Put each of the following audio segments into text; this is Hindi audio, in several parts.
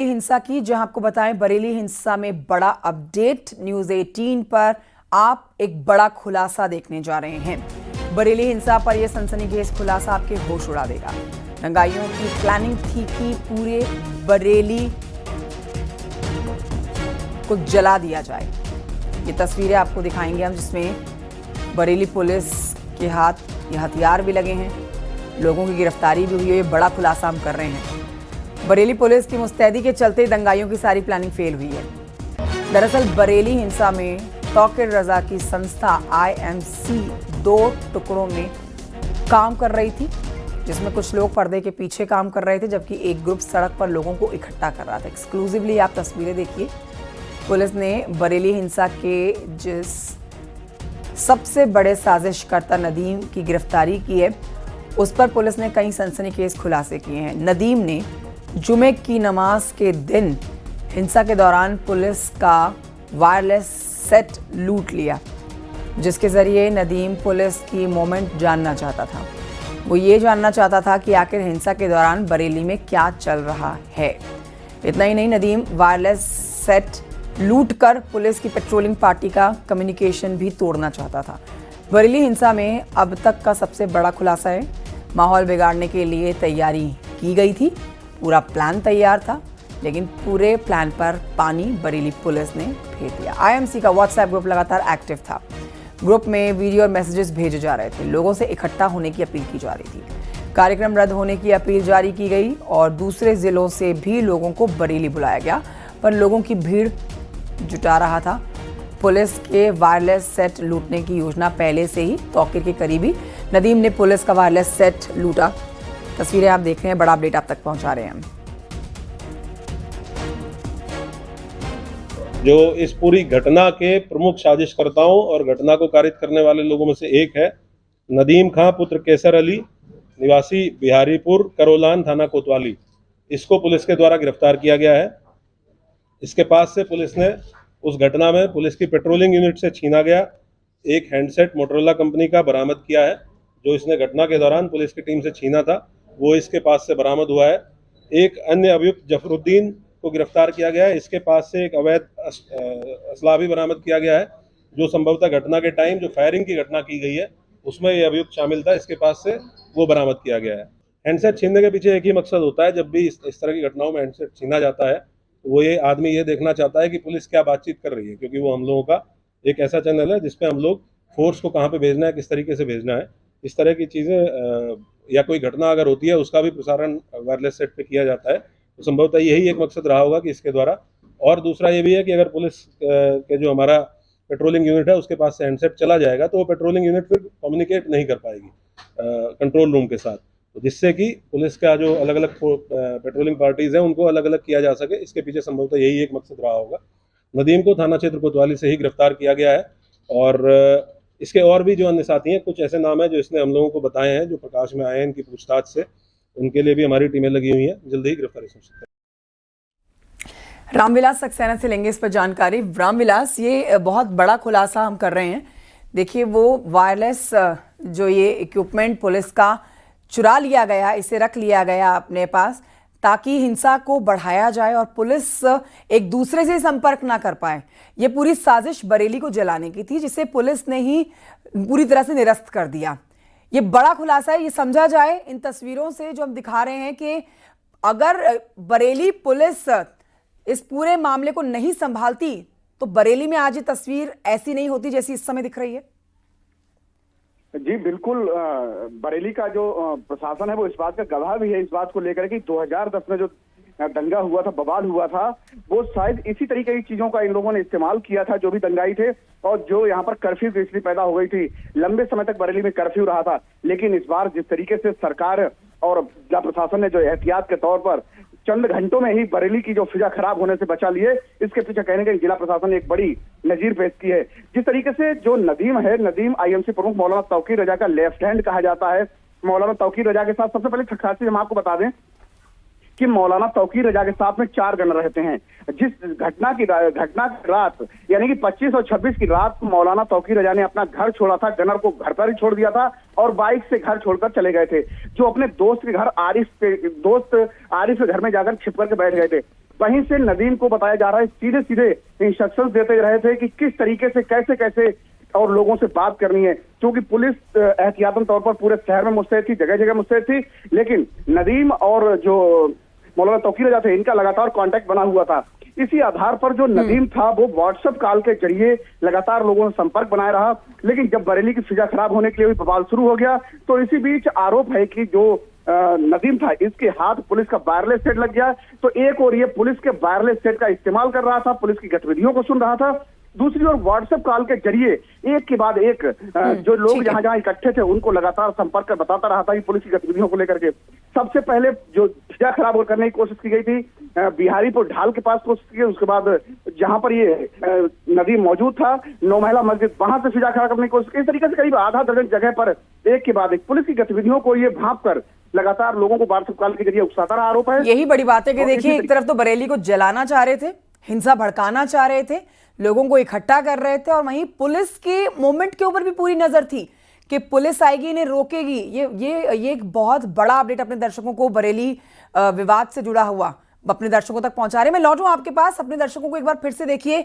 हिंसा की, जहां आपको बताएं बरेली हिंसा में बड़ा अपडेट। न्यूज़ 18 पर आप एक बड़ा खुलासा देखने जा रहे हैं। बरेली हिंसा पर यह सनसनीखेज खुलासा आपके होश उड़ा देगा। दंगाइयों की प्लानिंग थी कि पूरे बरेली को जला दिया जाए। ये तस्वीरें आपको दिखाएंगे हम, जिसमें बरेली पुलिस के हाथ ये हथियार भी लगे हैं, लोगों की गिरफ्तारी भी हुई है। ये बड़ा खुलासा हम कर रहे हैं। बरेली पुलिस की मुस्तैदी के चलते दंगाइयों की सारी प्लानिंग फेल हुई है। दरअसल बरेली हिंसा में तौकीर रजा की संस्था IMC 2 टुकड़ों में काम कर रही थी, जिसमें कुछ लोग पर्दे के पीछे काम कर रहे थे, जबकि एक ग्रुप सड़क पर लोगों को इकट्ठा कर रहा था। एक्सक्लूसिवली आप तस्वीरें देखिए। पुलिस ने बरेली हिंसा के जिस सबसे बड़े साजिशकर्ता नदीम की गिरफ्तारी की है, उस पर पुलिस ने कई सनसनीखेज खुलासे किए हैं। नदीम ने जुमे की नमाज के दिन हिंसा के दौरान पुलिस का वायरलेस सेट लूट लिया, जिसके जरिए नदीम पुलिस की मूवमेंट जानना चाहता था। वो ये जानना चाहता था कि आखिर हिंसा के दौरान बरेली में क्या चल रहा है। इतना ही नहीं, नदीम वायरलेस सेट लूट कर पुलिस की पेट्रोलिंग पार्टी का कम्युनिकेशन भी तोड़ना चाहता था। बरेली हिंसा में अब तक का सबसे बड़ा खुलासा है। माहौल बिगाड़ने के लिए तैयारी की गई थी, पूरा प्लान तैयार था, लेकिन पूरे प्लान पर पानी बरेली पुलिस ने फेर दिया। IMC का व्हाट्सएप ग्रुप लगातार एक्टिव था। ग्रुप में वीडियो और मैसेजेस भेजे जा रहे थे, लोगों से इकट्ठा होने की अपील की जा रही थी। कार्यक्रम रद्द होने की अपील जारी की गई और दूसरे जिलों से भी लोगों को बरेली बुलाया गया, पर लोगों की भीड़ जुटा रहा था। पुलिस के वायरलेस सेट लूटने की योजना पहले से ही तौकीर के करीबी नदीम ने पुलिस का वायरलेस सेट लूटा। तस्वीरें आप देख रहे हैं, बड़ा अपडेट आप तक पहुंचा रहे हैं हम। जो इस पूरी घटना के प्रमुख साजिशकर्ताओं और घटना को कारित करने वाले लोगों में से एक है नदीम खां पुत्र केसर अली, निवासी बिहारीपुर, करोलान, थाना कोतवाली। इसको पुलिस के द्वारा गिरफ्तार किया गया है। इसके पास से पुलिस ने उस घटना में पुलिस की पेट्रोलिंग यूनिट से छीना गया एक हैंडसेट मोटरोला कंपनी का बरामद किया है, जो इसने घटना के दौरान पुलिस की टीम से छीना था, वो इसके पास से बरामद हुआ है। एक अन्य अभियुक्त जफरुद्दीन को गिरफ्तार किया गया है। इसके पास से एक अवैध असला भी बरामद किया गया है, जो संभवतः घटना के टाइम जो फायरिंग की घटना की गई है उसमें ये अभियुक्त शामिल था। इसके पास से वो बरामद किया गया है। हैंडसेट छीनने के पीछे एक ही मकसद होता है। जब भी इस तरह की घटनाओं में हैंडसेट छीना जाता है तो वो ये आदमी ये देखना चाहता है कि पुलिस क्या बातचीत कर रही है, क्योंकि वो हम लोगों का एक ऐसा चैनल है जिसपे हम लोग फोर्स को कहाँ पे भेजना है, किस तरीके से भेजना है, इस तरह की चीज़ें या कोई घटना अगर होती है उसका भी प्रसारण वायरलेस सेट पे किया जाता है। तो संभवतः यही एक मकसद रहा होगा कि इसके द्वारा। और दूसरा ये भी है कि अगर पुलिस के जो हमारा पेट्रोलिंग यूनिट है उसके पास से हैंडसेट चला जाएगा तो वो पेट्रोलिंग यूनिट फिर कम्युनिकेट नहीं कर पाएगी कंट्रोल रूम के साथ, तो जिससे कि पुलिस का जो अलग अलग पेट्रोलिंग पार्टीज हैं उनको अलग अलग किया जा सके। इसके पीछे संभवतः यही एक मकसद रहा होगा। नदीम को थाना क्षेत्र कोतवाली से ही गिरफ्तार किया गया है और इसके और भी जो अन्य साथी हैं, कुछ ऐसे नाम हैं जो इसने हम लोगों को बताए हैं, जो प्रकाश में आए हैं इनकी पूछताछ से, उनके लिए भी हमारी टीमें लगी हुई हैं। जल्द ही गिरफ्तारी हो सकती है। रामविलास सक्सेना से लेंगे इस पर जानकारी। रामविलास, ये बहुत बड़ा खुलासा हम कर रहे हैं। देखिए, वो वायरलेस जो ये इक्विपमेंट पुलिस का चुरा लिया गया, इसे रख लिया गया अपने पास ताकि हिंसा को बढ़ाया जाए और पुलिस एक दूसरे से संपर्क ना कर पाए। ये पूरी साजिश बरेली को जलाने की थी, जिसे पुलिस ने ही पूरी तरह से निरस्त कर दिया। ये बड़ा खुलासा है। ये समझा जाए इन तस्वीरों से जो हम दिखा रहे हैं कि अगर बरेली पुलिस इस पूरे मामले को नहीं संभालती तो बरेली में आज ये तस्वीर ऐसी नहीं होती जैसी इस समय दिख रही है। जी बिल्कुल, बरेली का जो प्रशासन है वो इस बात का गवाह भी है, इस बात को लेकर कि 2010 में जो दंगा हुआ था, बवाल हुआ था, वो शायद इसी तरीके की चीजों का इन लोगों ने इस्तेमाल किया था, जो भी दंगाई थे। और जो यहाँ पर कर्फ्यू की स्थिति पैदा हो गई थी, लंबे समय तक बरेली में कर्फ्यू रहा था। लेकिन इस बार जिस तरीके से सरकार और जिला प्रशासन ने जो एहतियात के तौर पर चंद घंटों में ही बरेली की जो फिजा खराब होने से बचा लिए, इसके पीछे कहने के जिला प्रशासन ने एक बड़ी नजीर पेश की है। जिस तरीके से जो नदीम है, नदीम IMC प्रमुख मौलाना तौकीर रजा का लेफ्ट हैंड कहा जाता है। मौलाना तौकीर रजा के साथ सबसे पहले खासी हम आपको बता दें कि मौलाना तौकीर रजा के साथ में 4 गनर रहते हैं। जिस घटना की रात यानी कि 25 और 26 की रात मौलाना तौकीर रजा ने अपना घर छोड़ा था, गनर को घर पर ही छोड़ दिया था और बाइक से घर छोड़कर चले गए थे, जो अपने दोस्त के घर आरिफ के घर में जाकर छिप करके बैठ गए थे। वहीं से नदीम को बताया जा रहा है सीधे सीधे इंस्ट्रक्शंस देते रहे थे कि किस तरीके से कैसे कैसे और लोगों से बात करनी है, क्योंकि पुलिस एहतियातन तौर पर पूरे शहर में मुस्तैद थी, जगह जगह मुस्तैद थी, लेकिन नदीम और जो मौलाना तौकीर रजा थे इनका लगातार कांटेक्ट बना हुआ था। इसी आधार पर जो नदीम था वो व्हाट्सएप कॉल के जरिए लगातार लोगों से संपर्क बनाए रहा, लेकिन जब बरेली की फिजा खराब होने के लिए बवाल शुरू हो गया तो इसी बीच आरोप है कि जो नदीम था इसके हाथ पुलिस का वायरलेस सेट लग गया। तो एक और ये पुलिस के वायरलेस सेट का इस्तेमाल कर रहा था, पुलिस की गतिविधियों को सुन रहा था, दूसरी ओर व्हाट्सएप कॉल के जरिए एक के बाद एक जो लोग जहां जहां इकट्ठे थे उनको लगातार संपर्क कर बताता रहा था कि पुलिस की गतिविधियों को लेकर के। सबसे पहले जो फिजा खराब करने की कोशिश की गई थी बिहारीपुर ढाल के पास कोशिश की, उसके बाद जहां पर ये नदीम मौजूद था 9 महिला मस्जिद वहां से फिजा खराब करने की कोशिश की। इस तरीके से करीब आधा दर्जन जगह पर एक के बाद एक पुलिस की गतिविधियों को ये भांप कर लगातार लोगों को व्हाट्सएप कॉल के जरिए उकसाता रहा आरोप है। यही बड़ी बात है कि देखिए एक तरफ तो बरेली को जलाना चाह रहे थे, हिंसा भड़काना चाह रहे थे, लोगों को इकट्ठा कर रहे थे, और वहीं पुलिस के मूवमेंट के ऊपर भी पूरी नजर थी कि पुलिस आएगी इन्हें रोकेगी। ये एक बहुत बड़ा अपडेट अपने दर्शकों को बरेली विवाद से जुड़ा हुआ अपने दर्शकों तक पहुंचा रहे। मैं लौटूं आपके पास, अपने दर्शकों को एक बार फिर से देखिए,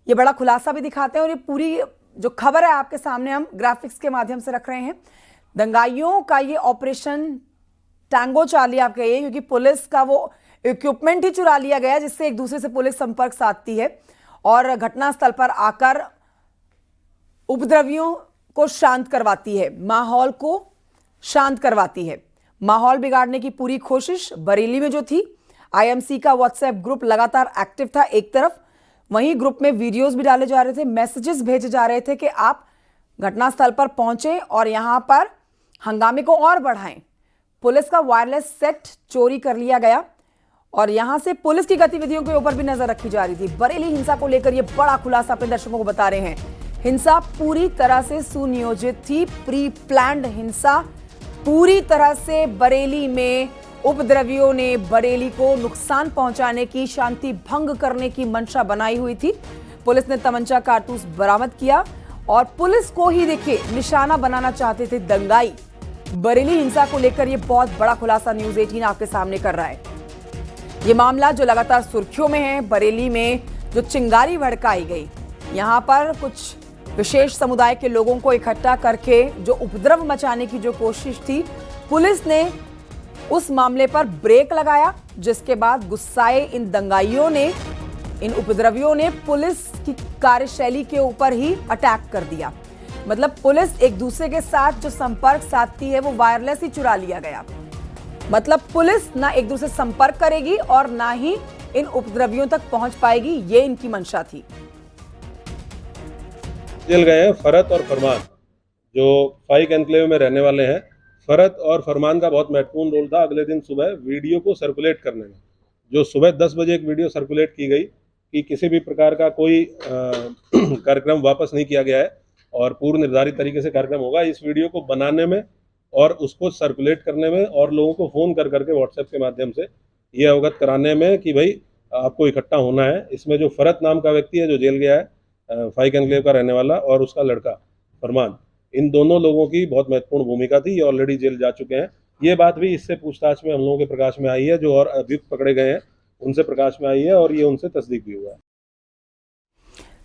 ये बड़ा खुलासा भी दिखाते हैं और ये पूरी जो खबर है आपके सामने हम ग्राफिक्स के माध्यम से रख रहे हैं। दंगाइयों का ये ऑपरेशन टैंगो चार्ली आप कहिए, क्योंकि पुलिस का वो इक्विपमेंट ही चुरा लिया गया जिससे एक दूसरे से पुलिस संपर्क साधती है और घटनास्थल पर आकर उपद्रवियों को शांत करवाती है, माहौल को शांत करवाती है। माहौल बिगाड़ने की पूरी कोशिश बरेली में जो थी। आईएमसी का व्हाट्सएप ग्रुप लगातार एक्टिव था एक तरफ, वहीं ग्रुप में वीडियोस भी डाले जा रहे थे, मैसेजेस भेजे जा रहे थे कि आप घटनास्थल पर पहुंचे और यहां पर हंगामे को और बढ़ाएं। पुलिस का वायरलेस सेट चोरी कर लिया गया और यहां से पुलिस की गतिविधियों के ऊपर भी नजर रखी जा रही थी। बरेली हिंसा को लेकर यह बड़ा खुलासा अपने दर्शकों को बता रहे हैं। हिंसा पूरी तरह से सुनियोजित थी, प्री प्लान्ड हिंसा पूरी तरह से बरेली में उपद्रवियों ने बरेली को नुकसान पहुंचाने की, शांति भंग करने की मंशा बनाई हुई थी। पुलिस ने तमंचा कारतूस बरामद किया और पुलिस को ही देखिए निशाना बनाना चाहते थे दंगाई। बरेली हिंसा को लेकर यह बहुत बड़ा खुलासा न्यूज़ 18 आपके सामने कर रहा है। ये मामला जो लगातार सुर्खियों में है, बरेली में जो चिंगारी भड़काई गई, यहां पर कुछ विशेष समुदाय के लोगों को इकट्ठा करके जो उपद्रव मचाने की जो कोशिश थी, पुलिस ने उस मामले पर ब्रेक लगाया, जिसके बाद गुस्साए इन दंगाइयों ने, इन उपद्रवियों ने पुलिस की कार्यशैली के ऊपर ही अटैक कर दिया। मतलब पुलिस एक दूसरे के साथ जो संपर्क साधती है वो वायरलेस ही चुरा लिया गया। मतलब पुलिस ना एक दूसरे से संपर्क करेगी और ना ही इन उपद्रवियों तक पहुंच पाएगी, ये इनकी मंशा थी। जेल गए हैं फरत और फरमान, जो फाइक एनक्लेव में रहने वाले हैं। फरत और फरमान का बहुत महत्वपूर्ण रोल था अगले दिन सुबह वीडियो को सर्कुलेट करने में। जो सुबह 10 बजे एक वीडियो सर्कुलेट की गई कि किसी भी प्रकार का कोई कार्यक्रम वापस नहीं किया गया है और पूर्व निर्धारित तरीके से कार्यक्रम होगा, इस वीडियो को बनाने में और उसको सर्कुलेट करने में और लोगों को फ़ोन कर करके व्हाट्सएप के माध्यम से ये अवगत कराने में कि भाई आपको इकट्ठा होना है। इसमें जो फरत नाम का व्यक्ति है जो जेल गया है, फाइक एनक्लेव का रहने वाला, और उसका लड़का फरमान, इन दोनों लोगों की बहुत महत्वपूर्ण भूमिका थी। ये ऑलरेडी जेल जा चुके हैं। ये बात भी इससे पूछताछ में हम लोगों के प्रकाश में आई है, जो और अभियुक्त पकड़े गए हैं उनसे प्रकाश में आई है और ये उनसे तस्दीक भी हुआ है।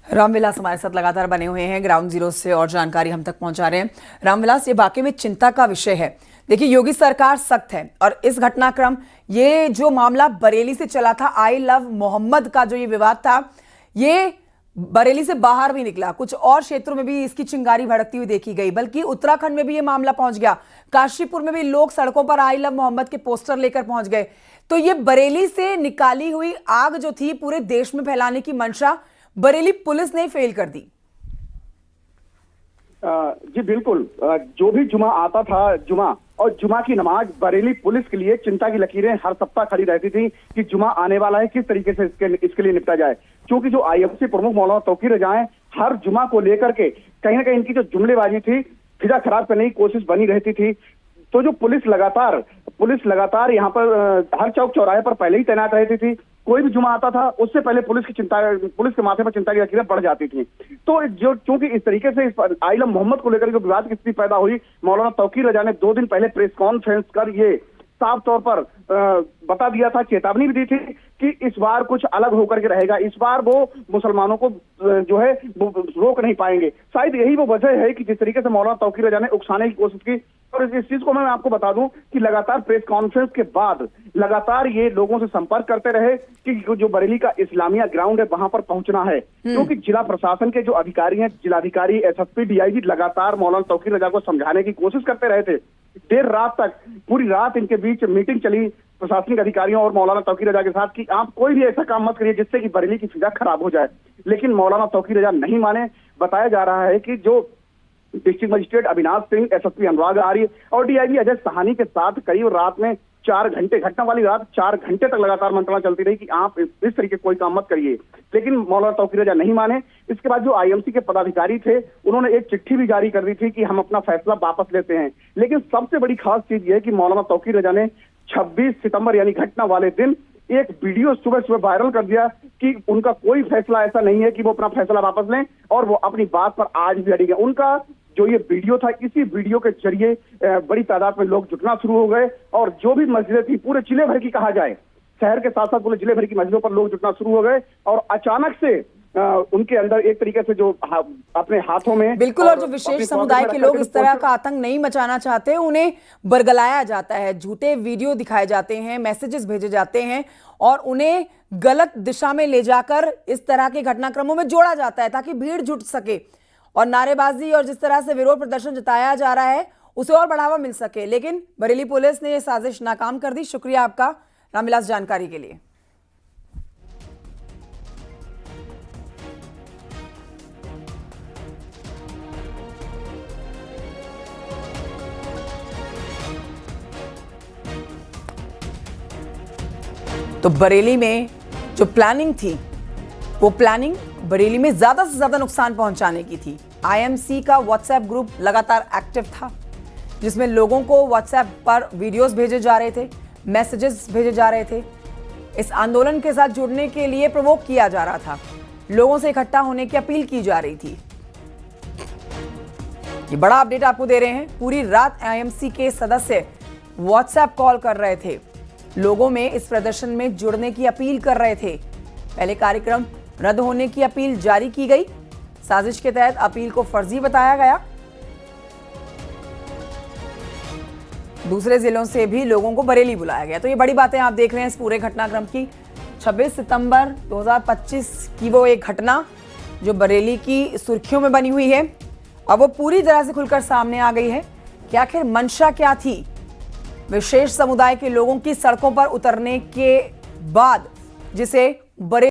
रामविलास हमारे साथ लगातार बने हुए हैं ग्राउंड जीरो से और जानकारी हम तक पहुंचा रहे हैं। रामविलास, ये वाकई में चिंता का विषय है। देखिए योगी सरकार सख्त है और इस घटनाक्रम, ये जो मामला बरेली से चला था, आई लव मोहम्मद का जो ये विवाद था, ये बरेली से बाहर भी निकला, कुछ और क्षेत्रों में भी इसकी चिंगारी भड़कती हुई देखी गई, बल्कि उत्तराखंड में भी ये मामला पहुंच गया। काशीपुर में भी लोग सड़कों पर आई लव मोहम्मद के पोस्टर लेकर पहुंच गए। तो ये बरेली से निकाली हुई आग जो थी पूरे देश में फैलाने की मंशा बरेली पुलिस ने फेल कर दी। जी बिल्कुल, जो भी जुमा आता था, जुमा और जुमा की नमाज बरेली पुलिस के लिए चिंता की लकीरें हर सप्ताह खड़ी रहती थी कि जुमा आने वाला है, किस तरीके से इसके लिए निपटा जाए। क्योंकि जो आईएमसी प्रमुख मौलाना तौकीर रजा हैं, हर जुमा को लेकर के कहीं ना कहीं इनकी जो जुमलेबाजी थी, फिजा खराब करने की कोशिश बनी रहती थी। तो जो पुलिस लगातार यहाँ पर हर चौक चौराहे पर पहले ही तैनात रहती थी। कोई भी जुमा आता था उससे पहले पुलिस के माथे पर चिंता की लकीरें बढ़ जाती थी। तो जो चूंकि इस तरीके से आइलम मोहम्मद को लेकर जो विवाद की स्थिति पैदा हुई, मौलाना तौकीर रजा ने 2 दिन पहले प्रेस कॉन्फ्रेंस कर ये साफ तौर पर बता दिया था, चेतावनी भी दी थी कि इस बार कुछ अलग होकर के रहेगा, इस बार वो मुसलमानों को जो है वो रोक नहीं पाएंगे। शायद यही वो वजह है कि जिस तरीके से मौलाना तौकीर रजा ने उकसाने की कोशिश की। और इस चीज को मैं आपको बता दूं कि लगातार प्रेस कॉन्फ्रेंस के बाद लगातार ये लोगों से संपर्क करते रहे कि जो बरेली का इस्लामिया ग्राउंड है वहां पर पहुंचना है, क्योंकि जिला प्रशासन के जो अधिकारी हैं, जिलाधिकारी, एसएसपी, डीआईजी लगातार मौलाना तौकीर रजा को समझाने की कोशिश करते रहे थे। देर रात तक, पूरी रात इनके बीच मीटिंग चली प्रशासनिक अधिकारियों और मौलाना तौकीर रजा के साथ कि आप कोई भी ऐसा काम मत करिए जिससे कि बरेली की फिजा खराब हो जाए। लेकिन मौलाना तौकीर रजा नहीं माने। बताया जा रहा है कि जो district magistrate Avinash Singh, SSP Anurag Arya और डीआईजी अजय साहनी के साथ करीब रात में 4 घंटे, घटना वाली रात 4 घंटे तक लगातार मंत्रणा चलती रही कि आप इस तरीके कोई काम मत करिए, लेकिन मौलाना तौकीर रजा नहीं माने। इसके बाद जो आईएमसी के पदाधिकारी थे उन्होंने एक चिट्ठी भी जारी कर दी थी कि हम अपना फैसला वापस लेते हैं। लेकिन सबसे बड़ी खास चीज यह है कि मौलाना तौकीर रजा ने 26 सितंबर यानी घटना वाले दिन एक वीडियो सुबह सुबह वायरल कर दिया कि उनका कोई फैसला ऐसा नहीं है कि वो अपना फैसला वापस लें, और वो अपनी बात पर आज भी अड़े हैं। उनका जो ये वीडियो था, इसी वीडियो के जरिए बड़ी तादाद में लोग जुटना शुरू हो गए और जो भी मस्जिदें थी पूरे जिले भर की, कहा जाए शहर के साथ साथ पूरे जिले भर की मस्जिदों पर लोग जुटना शुरू हो गए और अचानक से उनके अंदर एक तरीके से जो अपने हाथों में बिल्कुल, और जो विशेष समुदाय के लोग इस तरह का आतंक नहीं मचाना चाहते उन्हें बरगलाया जाता है, झूठे वीडियो दिखाए जाते हैं, मैसेजेस भेजे जाते हैं और उन्हें गलत दिशा में ले जाकर इस तरह के घटनाक्रमों में जोड़ा जाता है ताकि भीड़ जुट सके और नारेबाजी और जिस तरह से विरोध प्रदर्शन जताया जा रहा है उसे और बढ़ावा मिल सके। लेकिन बरेली पुलिस ने यह साजिश नाकाम कर दी। शुक्रिया आपका रामविलास जानकारी के लिए। तो बरेली में जो प्लानिंग थी वो प्लानिंग बरेली में ज्यादा से ज्यादा नुकसान पहुंचाने की थी। आईएमसी का व्हाट्सएप ग्रुप लगातार एक्टिव था जिसमें लोगों को व्हाट्सएप पर वीडियोस भेजे जा रहे थे, मैसेजेस भेजे जा रहे थे। इस आंदोलन के साथ जुड़ने के लिए प्रवोक किया जा रहा था, लोगों से इकट्ठा होने की अपील की जा रही थी। ये बड़ा अपडेट आपको दे रहे हैं। पूरी रात आईएमसी के सदस्य व्हाट्सएप कॉल कर रहे थे, लोगों में इस प्रदर्शन में जुड़ने की अपील कर रहे थे। पहले कार्यक्रम रद्द होने की अपील जारी की गई। साजिश के तहत अपील को फर्जी बताया गया। दूसरे जिलों से भी लोगों को बरेली बुलाया गया। तो ये बड़ी बातें आप देख रहे हैं इस पूरे घटनाक्रम की। 26 सितंबर 2025 की वो एक घटना जो बरेली की सुर्खियों में बनी हुई है, अब वो पूरी तरह से खुलकर सामने आ गई है कि आखिर मंशा क्या थी विशेष समुदाय के लोगों की सड़कों पर उतरने के बाद, जिसे बरेली